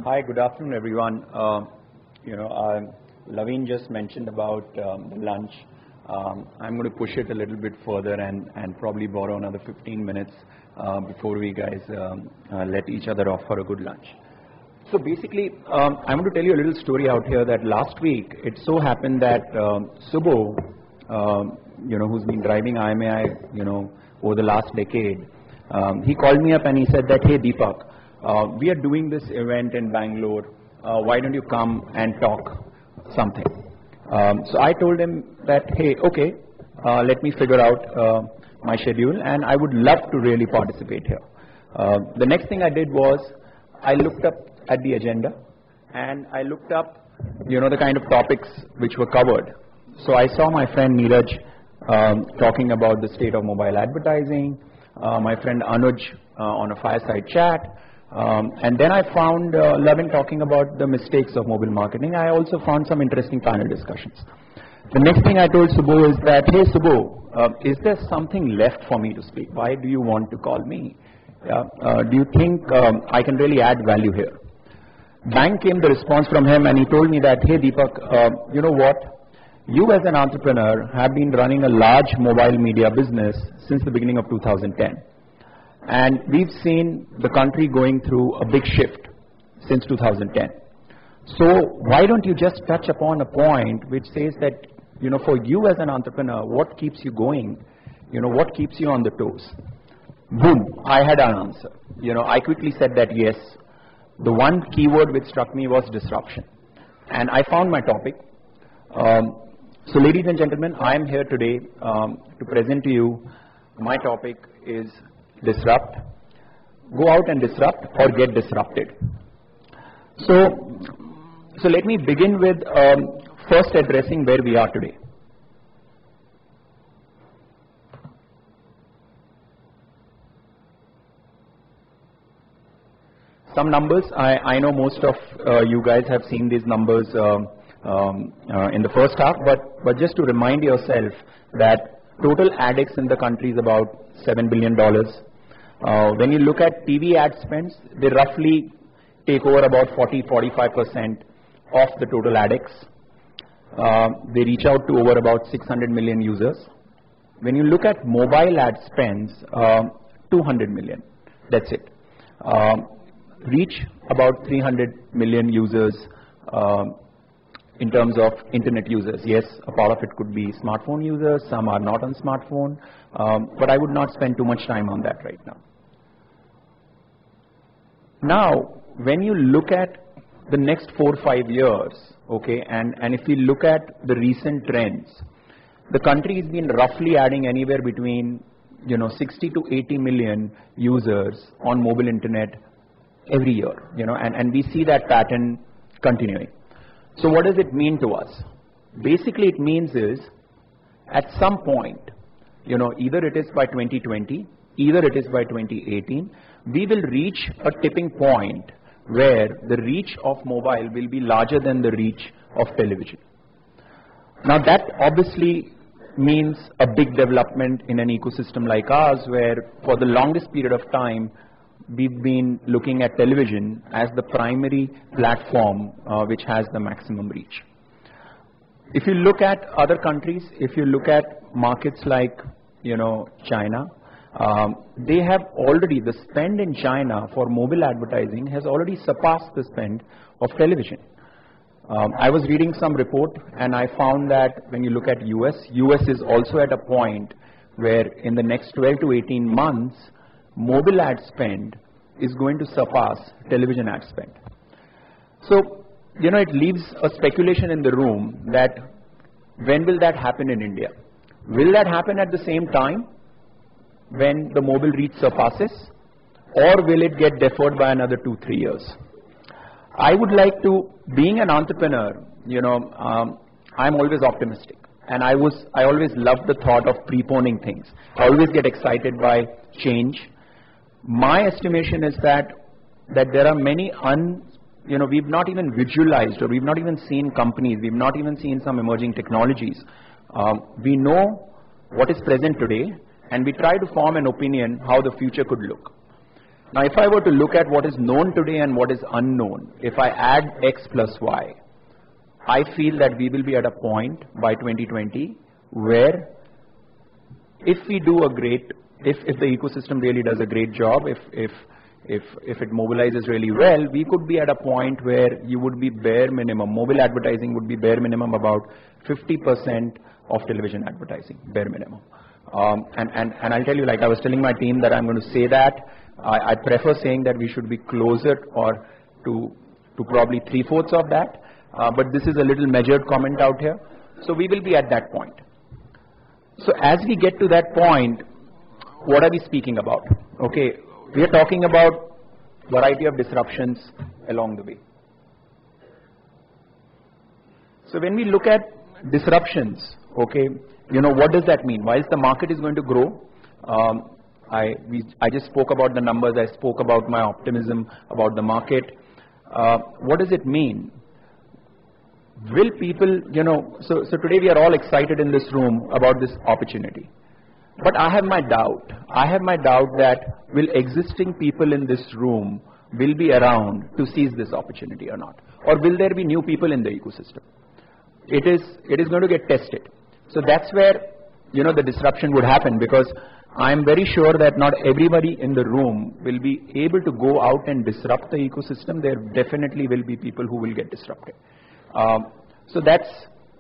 Hi, good afternoon, everyone. Laveen just mentioned about the lunch. I'm going to push it a little bit further and probably borrow another 15 minutes before we guys let each other off for a good lunch. So basically, I'm going to tell you a little story out here that last week, it so happened that Subbo, who's been driving IAMAI, over the last decade, he called me up and he said that, hey, Deepak, we are doing this event in Bangalore. Why don't you come and talk something? So I told him that, hey, okay, let me figure out my schedule, and I would love to really participate here. The next thing I did was I looked up at the agenda, and I looked up, the kind of topics which were covered. So I saw my friend Neeraj talking about the state of mobile advertising, my friend Anuj on a fireside chat, and then I found Lavin talking about the mistakes of mobile marketing. I also found some interesting panel discussions. The next thing I told Subbo is that, hey Subbo, is there something left for me to speak? Why do you want to call me? Do you think I can really add value here? Bang came the response from him, and he told me that, hey Deepak, you know what? You as an entrepreneur have been running a large mobile media business since the beginning of 2010. And we've seen the country going through a big shift since 2010. So why don't you just touch upon a point which says that, for you as an entrepreneur, what keeps you going? What keeps you on the toes? Boom, I had an answer. I quickly said that yes, the one keyword which struck me was disruption. And I found my topic. So ladies and gentlemen, I am here today to present to you, my topic is disrupt. Go out and disrupt or get disrupted. So let me begin with first addressing where we are today. Some numbers, I know most of you guys have seen these numbers in the first half, but just to remind yourself that total addicts in the country is about $7 billion. When you look at TV ad spends, they roughly take over about 40-45% of the total addicts. They reach out to over about 600 million users. When you look at mobile ad spends, 200 million, that's it. Reach about 300 million users in terms of internet users. Yes, a part of it could be smartphone users, some are not on smartphone, but I would not spend too much time on that right now. Now, when you look at the next 4 or 5 years, okay, and if you look at the recent trends, the country has been roughly adding anywhere between 60 to 80 million users on mobile internet every year, and we see that pattern continuing. So what does it mean to us? Basically, it means is at some point, either it is by 2020, either it is by 2018, we will reach a tipping point where the reach of mobile will be larger than the reach of television. Now that obviously means a big development in an ecosystem like ours, where for the longest period of time, we've been looking at television as the primary platform which has the maximum reach. If you look at other countries, if you look at markets like, China, they have already, the spend in China for mobile advertising has already surpassed the spend of television. I was reading some report and I found that when you look at US is also at a point where in the next 12 to 18 months, mobile ad spend is going to surpass television ad spend. So, it leaves a speculation in the room that when will that happen in India? Will that happen at the same time when the mobile reach surpasses, or will it get deferred by another 2-3 years? I would like to, being an entrepreneur, I'm always optimistic, and I always love the thought of preponing things. I always get excited by change. My estimation is that there are many we've not even visualized, or we've not even seen companies, we've not even seen some emerging technologies. We know what is present today, and we try to form an opinion how the future could look. Now, if I were to look at what is known today and what is unknown, if I add X plus Y, I feel that we will be at a point by 2020 where if we do a great, if the ecosystem really does a great job, if it mobilizes really well, we could be at a point where you would be bare minimum, mobile advertising would be bare minimum about 50% of television advertising, bare minimum. And I'll tell you, like I was telling my team that I'm going to say that, I prefer saying that we should be closer or to probably 3/4 of that, but this is a little measured comment out here. So we will be at that point. So as we get to that point, what are we speaking about? Okay, we are talking about variety of disruptions along the way. So when we look at disruptions, okay, you know, what does that mean? Whilst the market is going to grow, I just spoke about the numbers, I spoke about my optimism about the market. What does it mean? Will people, you know, so today we are all excited in this room about this opportunity. But I have my doubt. I have my doubt that will existing people in this room will be around to seize this opportunity or not? Or will there be new people in the ecosystem? It is going to get tested. So that's where, you know, the disruption would happen, because I'm very sure that not everybody in the room will be able to go out and disrupt the ecosystem. There definitely will be people who will get disrupted. So that's,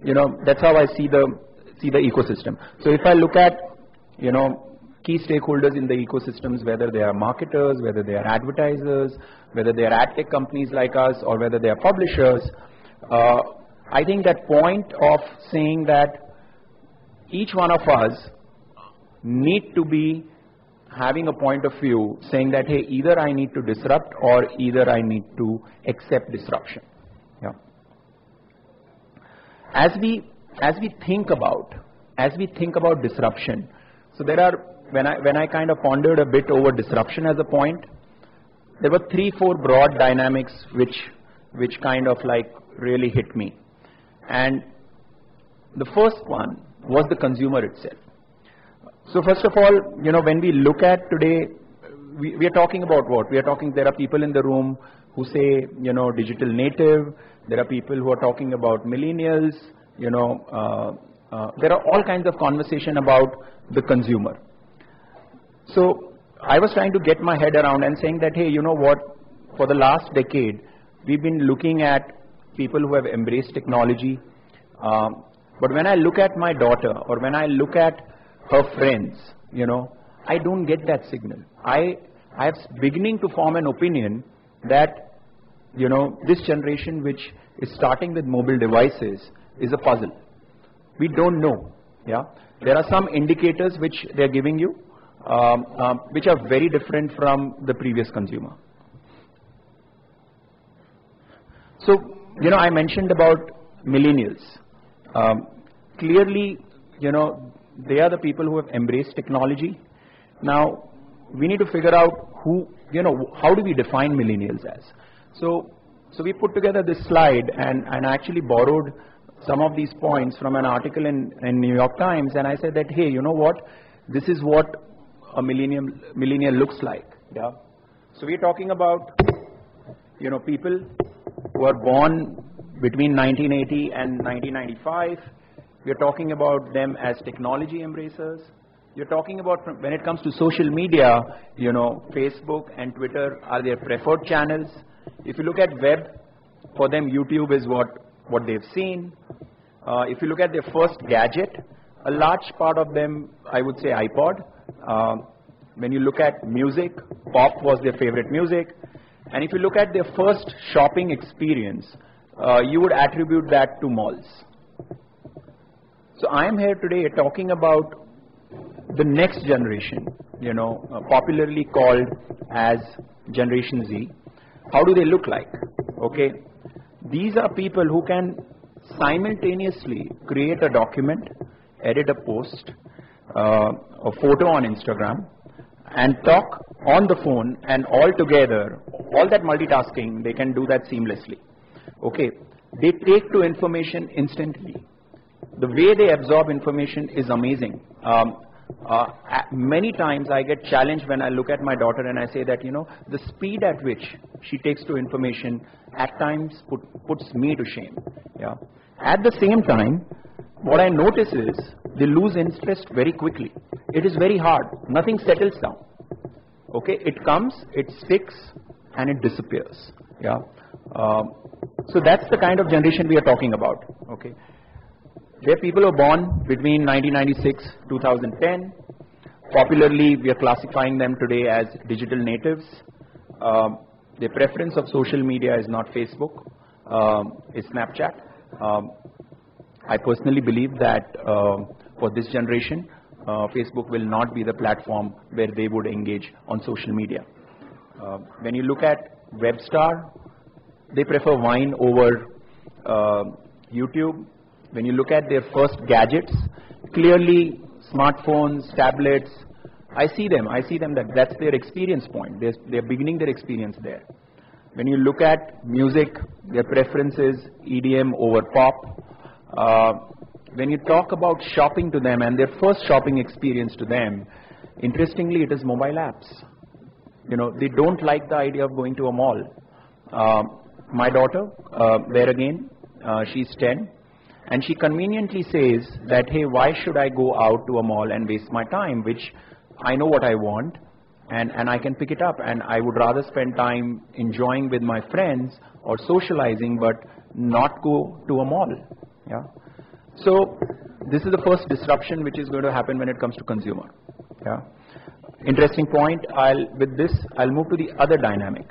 you know, that's how I see the ecosystem. So if I look at, you know, key stakeholders in the ecosystems, whether they are marketers, whether they are advertisers, whether they are ad tech companies like us, or whether they are publishers, I think that point of saying that each one of us need to be having a point of view saying that, hey, either I need to disrupt or either I need to accept disruption. Yeah. As we think about disruption, so there are, when I kind of pondered a bit over disruption as a point, there were 3-4 broad dynamics which kind of like really hit me. And the first one was the consumer itself. So first of all, you know, when we look at today, we are talking about what? We are talking, there are people in the room who say, you know, digital native. There are people who are talking about millennials, you know, there are all kinds of conversation about the consumer. So I was trying to get my head around and saying that, hey, you know what, for the last decade, we've been looking at people who have embraced technology. But when I look at my daughter or when I look at her friends, you know, I don't get that signal. I am beginning to form an opinion that, you know, this generation which is starting with mobile devices is a puzzle. We don't know. Yeah, there are some indicators which they are giving you, which are very different from the previous consumer. So, you know, I mentioned about millennials. Clearly, you know, they are the people who have embraced technology. Now, we need to figure out who, you know, how do we define millennials as? So we put together this slide and I actually borrowed some of these points from an article in New York Times, and I said that, hey, you know what, this is what a millennial looks like. Yeah. So we're talking about, you know, people who are born between 1980 and 1995. We're talking about them as technology embracers. You're talking about, when it comes to social media, you know, Facebook and Twitter are their preferred channels. If you look at web, for them YouTube is what they've seen. If you look at their first gadget, a large part of them, I would say iPod. When you look at music, pop was their favorite music. And if you look at their first shopping experience, you would attribute that to malls. So I am here today talking about the next generation, you know, popularly called as Generation Z. How do they look like? Okay, these are people who can simultaneously create a document, edit a post, a photo on Instagram, and talk on the phone, and all together, all that multitasking, they can do that seamlessly. Okay, they take to information instantly. The way they absorb information is amazing. Many times I get challenged when I look at my daughter and I say that, you know, the speed at which she takes to information at times puts me to shame. Yeah. At the same time, what I notice is they lose interest very quickly. It is very hard. Nothing settles down. Okay, it comes, it sticks, and it disappears. Yeah. So that's the kind of generation we are talking about. Okay. They're people who are born between 1996 2010. Popularly, we are classifying them today as digital natives. Their preference of social media is not Facebook, it's Snapchat. I personally believe that for this generation, Facebook will not be the platform where they would engage on social media. When you look at Webstar, they prefer Vine over YouTube. When you look at their first gadgets, clearly smartphones, tablets, I see them that's their experience point. They're beginning their experience there. When you look at music, their preference is EDM over pop. When you talk about shopping to them and their first shopping experience to them, interestingly, it is mobile apps. You know, they don't like the idea of going to a mall. My daughter, there again, she's 10, and she conveniently says that, hey, why should I go out to a mall and waste my time, which I know what I want, and I can pick it up, and I would rather spend time enjoying with my friends or socializing, but not go to a mall. Yeah. So this is the first disruption which is going to happen when it comes to consumer. Yeah. Interesting point. With this, I'll move to the other dynamic.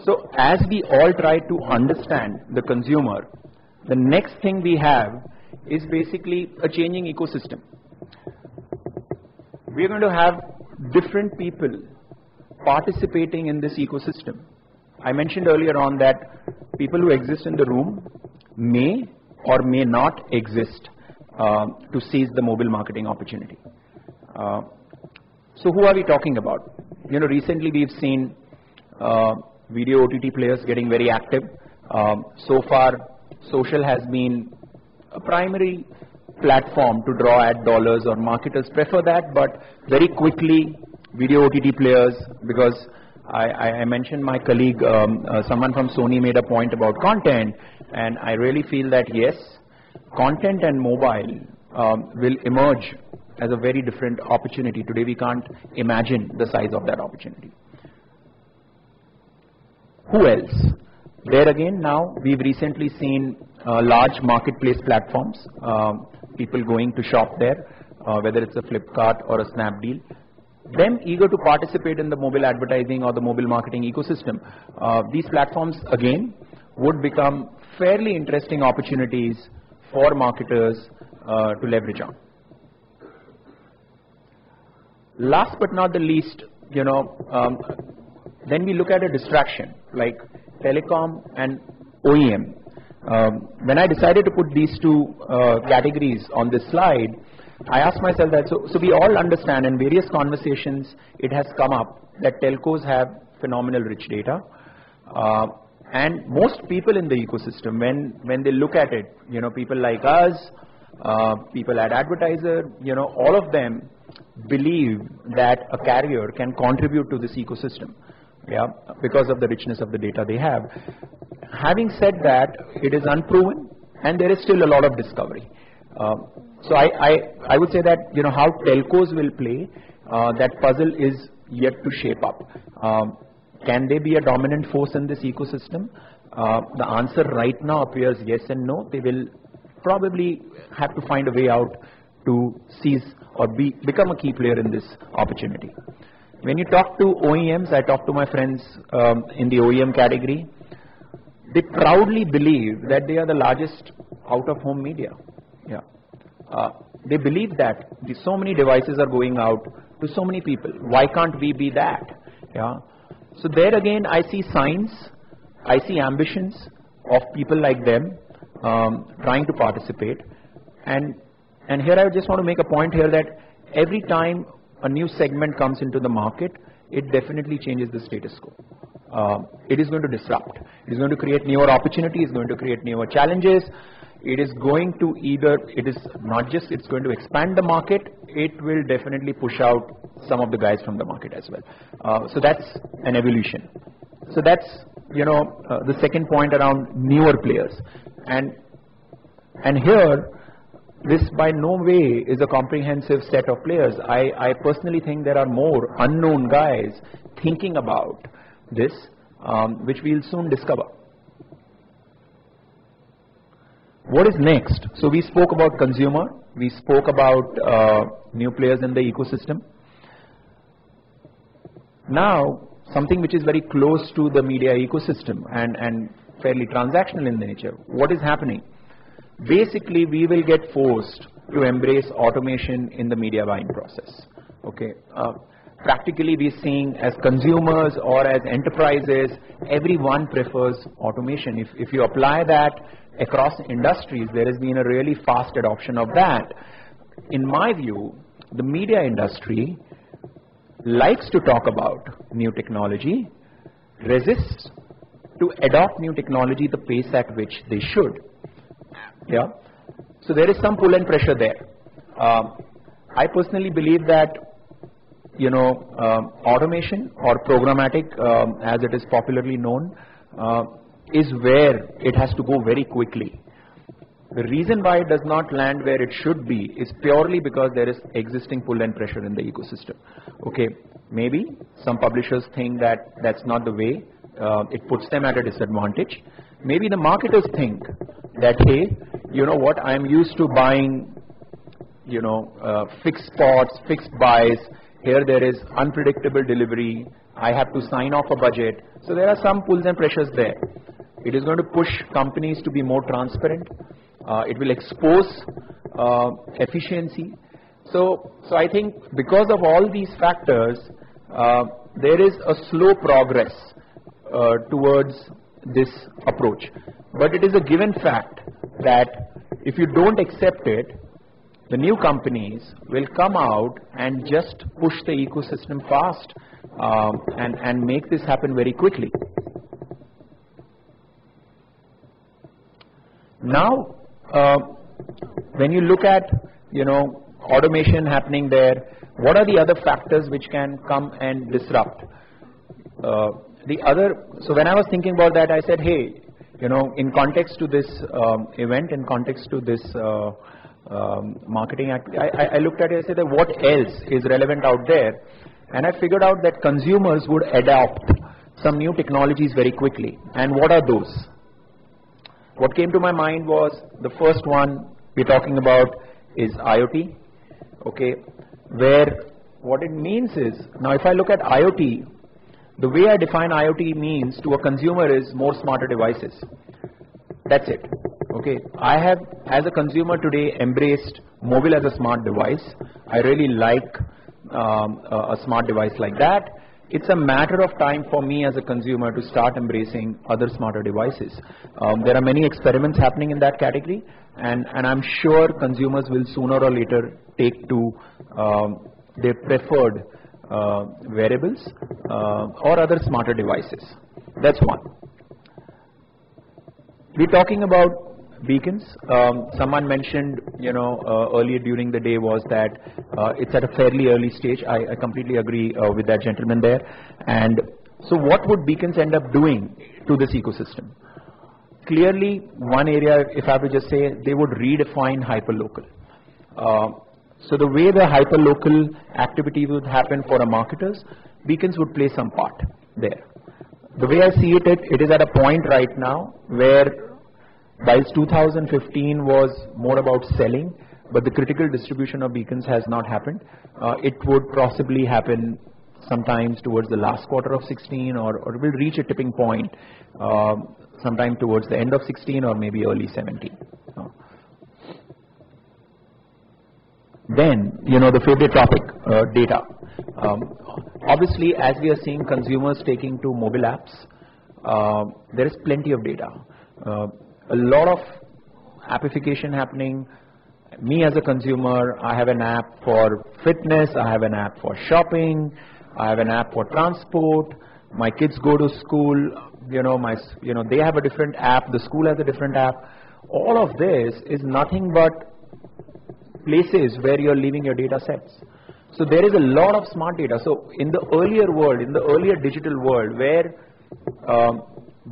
So as we all try to understand the consumer, the next thing we have is basically a changing ecosystem. We're going to have different people participating in this ecosystem. I mentioned earlier on that people who exist in the room may or may not exist to seize the mobile marketing opportunity. So who are we talking about? You know, recently we've seen video OTT players getting very active. So far, social has been a primary platform to draw ad dollars, or marketers prefer that, but very quickly video OTT players, because I mentioned my colleague, someone from Sony made a point about content, and I really feel that yes, content and mobile will emerge as a very different opportunity. Today we can't imagine the size of that opportunity. Who else? There again, now we've recently seen large marketplace platforms, people going to shop there, whether it's a Flipkart or a Snapdeal, them eager to participate in the mobile advertising or the mobile marketing ecosystem. These platforms again would become fairly interesting opportunities for marketers to leverage on. Last but not the least, you know, then we look at a distraction like telecom and OEM. When I decided to put these two categories on this slide, I asked myself that, so we all understand, in various conversations it has come up that telcos have phenomenal rich data, and most people in the ecosystem, when they look at it, you know, people like us, people at advertiser, you know, all of them believe that a carrier can contribute to this ecosystem, yeah, because of the richness of the data they have. Having said that, it is unproven and there is still a lot of discovery. So I would say that, you know, how telcos will play, that puzzle is yet to shape up. Can they be a dominant force in this ecosystem? The answer right now appears yes and no. They will probably have to find a way out to seize or become a key player in this opportunity. When you talk to OEMs, I talk to my friends in the OEM category, they proudly believe that they are the largest out-of-home media. Yeah. They believe that so many devices are going out to so many people. Why can't we be that? Yeah. So there again, I see signs, I see ambitions of people like them trying to participate. And here I just want to make a point here that every time a new segment comes into the market, it definitely changes the status quo. It is going to disrupt. It is going to create newer opportunities, going to create newer challenges. it is going to it is not just it's going to expand the market, it will definitely push out some of the guys from the market as well. So that's an evolution. So that's, the second point around newer players. And here, this by no way is a comprehensive set of players. I personally think there are more unknown guys thinking about this, which we'll soon discover. What is next? So we spoke about consumer, we spoke about new players in the ecosystem. Now, something which is very close to the media ecosystem and fairly transactional in nature. What is happening? Basically, we will get forced to embrace automation in the media buying process. Okay. Practically, we're seeing as consumers or as enterprises, everyone prefers automation. If you apply that across industries, there has been a really fast adoption of that. In my view, the media industry likes to talk about new technology, resists to adopt new technology the pace at which they should. Yeah. So there is some pull and pressure there. I personally believe that, automation or programmatic, as it is popularly known, is where it has to go very quickly. The reason why it does not land where it should be is purely because there is existing pull and pressure in the ecosystem. Okay, maybe some publishers think that that's not the way, it puts them at a disadvantage. Maybe the marketers think that, hey, you know what, I'm used to buying, fixed spots, fixed buys. Here there is unpredictable delivery. I have to sign off a budget. So there are some pulls and pressures there. It is going to push companies to be more transparent. It will expose efficiency. So I think because of all these factors, there is a slow progress towards this approach. But it is a given fact that if you don't accept it, the new companies will come out and just push the ecosystem fast and make this happen very quickly. Now, when you look at, automation happening there, what are the other factors which can come and disrupt? So when I was thinking about that, I said, hey, in context to this event, in context to this marketing act, I looked at it and said, what else is relevant out there? And I figured out that consumers would adopt some new technologies very quickly. And what are those? What came to my mind was the first one we're talking about is IoT. Okay, where what it means is, now if I look at IoT, the way I define IoT means to a consumer is more smarter devices. That's it. Okay, I have as a consumer today embraced mobile as a smart device. I really like a smart device like that. It's a matter of time for me as a consumer to start embracing other smarter devices. There are many experiments happening in that category, and I'm sure consumers will sooner or later take to their preferred wearables or other smarter devices. That's one. We're talking about beacons. Someone mentioned, earlier during the day was that it's at a fairly early stage. I completely agree with that gentleman there. And so what would beacons end up doing to this ecosystem? Clearly, one area, if I would just say, they would redefine hyperlocal. So the way the hyperlocal activity would happen for our marketers, beacons would play some part there. The way I see it, it is at a point right now where whilst 2015 was more about selling, but the critical distribution of beacons has not happened. It would possibly happen sometimes towards the last quarter of 16 or will reach a tipping point sometime towards the end of 16 or maybe early 17. Then, the favorite topic, data. Obviously, as we are seeing consumers taking to mobile apps, there is plenty of data. A lot of appification happening. Me as a consumer, I have an app for fitness, I have an app for shopping, I have an app for transport. My kids go to school, they have a different app, the school has a different app. All of this is nothing but places where you're leaving your data sets. So there is a lot of smart data. So in the earlier world, in the earlier digital world where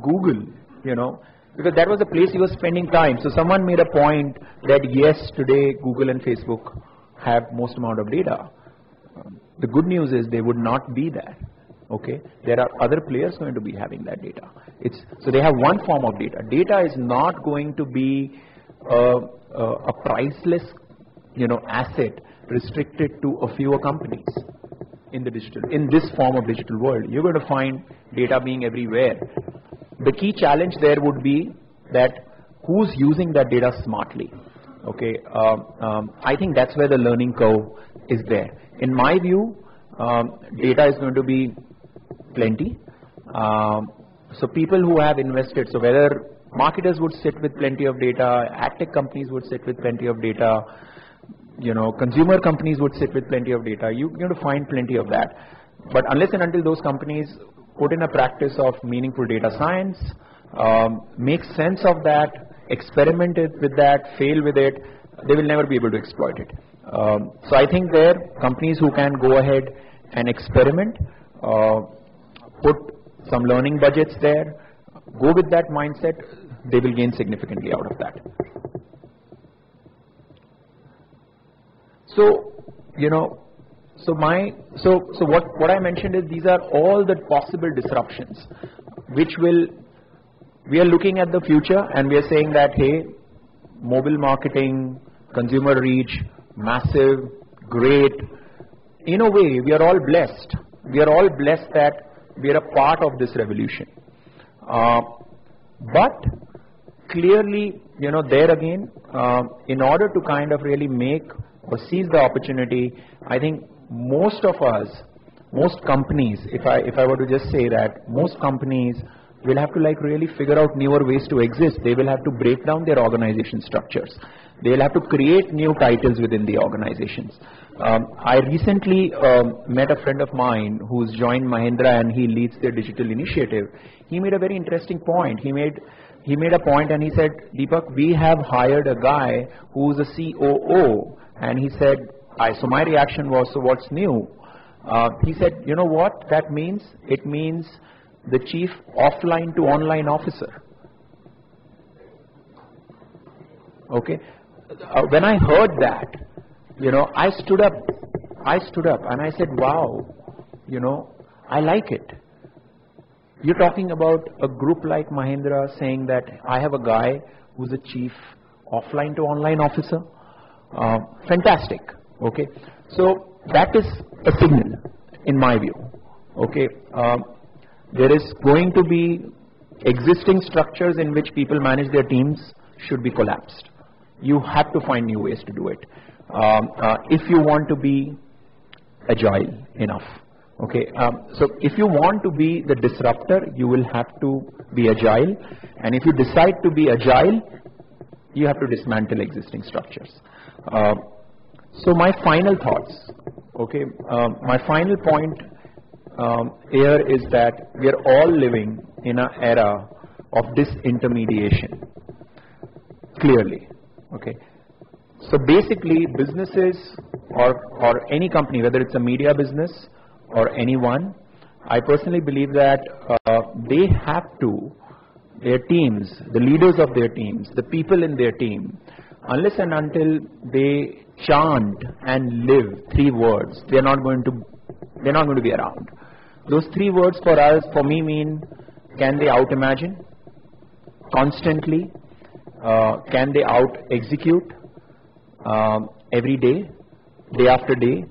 Google, because that was the place you were spending time. So someone made a point that yes, today Google and Facebook have most amount of data. The good news is they would not be there. Okay, there are other players going to be having that data. So they have one form of data. Data is not going to be a priceless, asset restricted to a fewer companies in this form of digital world. You're going to find data being everywhere. The key challenge there would be that who's using that data smartly. Okay, I think that's where the learning curve is there. In my view, data is going to be plenty. So people who have invested, so whether marketers would sit with plenty of data, ad tech companies would sit with plenty of data, consumer companies would sit with plenty of data. You're going to find plenty of that. But unless and until those companies put in a practice of meaningful data science, make sense of that, experiment with that, fail with it, they will never be able to exploit it. So I think there, companies who can go ahead and experiment, put some learning budgets there, go with that mindset, they will gain significantly out of that. So, what I mentioned is these are all the possible disruptions, which we are looking at the future and we are saying that, hey, mobile marketing, consumer reach, massive, great. In a way, we are all blessed. We are all blessed that we are a part of this revolution. But clearly, there again, in order to kind of really make or seize the opportunity, I think most of us, most companies, if I were to just say that, most companies will have to really figure out newer ways to exist. They will have to break down their organization structures. They will have to create new titles within the organizations. I recently met a friend of mine who's joined Mahindra and he leads their digital initiative. He made a very interesting point. He made a point and he said, Deepak, we have hired a guy who's a COO. And he said, so my reaction was, so what's new? He said, you know what that means? It means the chief offline to online officer. Okay. When I heard that, I stood up and I said, wow, I like it. You're talking about a group like Mahindra saying that I have a guy who's a chief offline to online officer. Fantastic. Okay. So that is a signal in my view. Okay. There is going to be existing structures in which people manage their teams should be collapsed. You have to find new ways to do it. If you want to be agile enough. Okay. So if you want to be the disruptor, you will have to be agile. And if you decide to be agile, you have to dismantle existing structures. So my final thoughts, okay, my final point here is that we are all living in an era of disintermediation, clearly, okay. So basically businesses or any company, whether it's a media business or anyone, I personally believe that they have to, their teams, the leaders of their teams, the people in their team, unless and until they chant and live 3 words, they're not going to be around. Those 3 words for me mean, can they out-imagine constantly? Can they out-execute every day, day after day?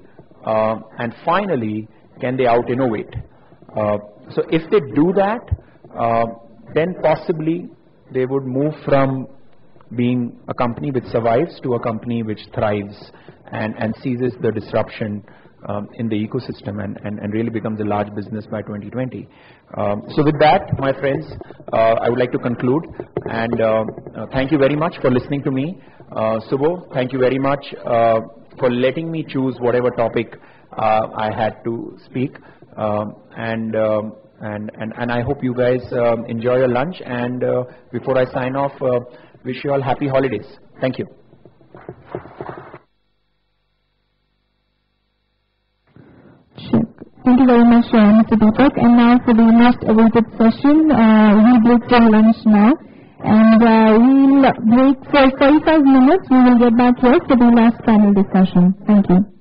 And finally, can they out-innovate? So if they do that, then possibly they would move from being a company which survives to a company which thrives and seizes the disruption in the ecosystem and really becomes a large business by 2020. So with that, my friends, I would like to conclude and thank you very much for listening to me. Subho, thank you very much for letting me choose whatever topic I had to speak. And I hope you guys enjoy your lunch. And before I sign off, Wish you all happy holidays. Thank you. Sure. Thank you very much, Mr. Deepak. And now for the most awaited session, we break till lunch now. And we'll break for 45 minutes. We will get back here for the last panel discussion. Thank you.